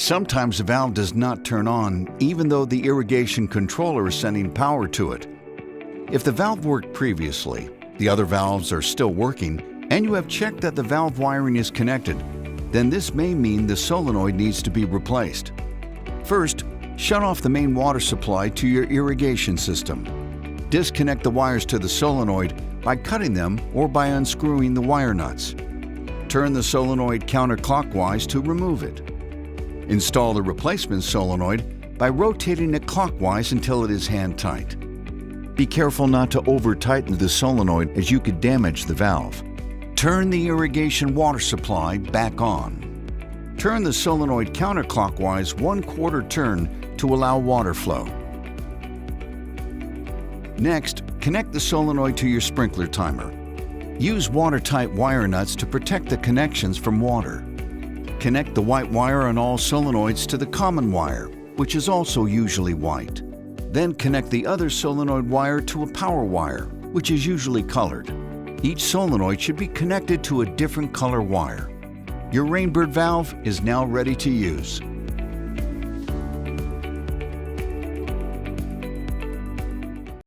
Sometimes the valve does not turn on even though the irrigation controller is sending power to it. If the valve worked previously, the other valves are still working, and you have checked that the valve wiring is connected, then this may mean the solenoid needs to be replaced. First, shut off the main water supply to your irrigation system. Disconnect the wires to the solenoid by cutting them or by unscrewing the wire nuts. Turn the solenoid counterclockwise to remove it. Install the replacement solenoid by rotating it clockwise until it is hand-tight. Be careful not to over-tighten the solenoid as you could damage the valve. Turn the irrigation water supply back on. Turn the solenoid counterclockwise 1/4 turn to allow water flow. Next, connect the solenoid to your sprinkler timer. Use watertight wire nuts to protect the connections from water. Connect the white wire on all solenoids to the common wire, which is also usually white. Then connect the other solenoid wire to a power wire, which is usually colored. Each solenoid should be connected to a different color wire. Your Rainbird valve is now ready to use.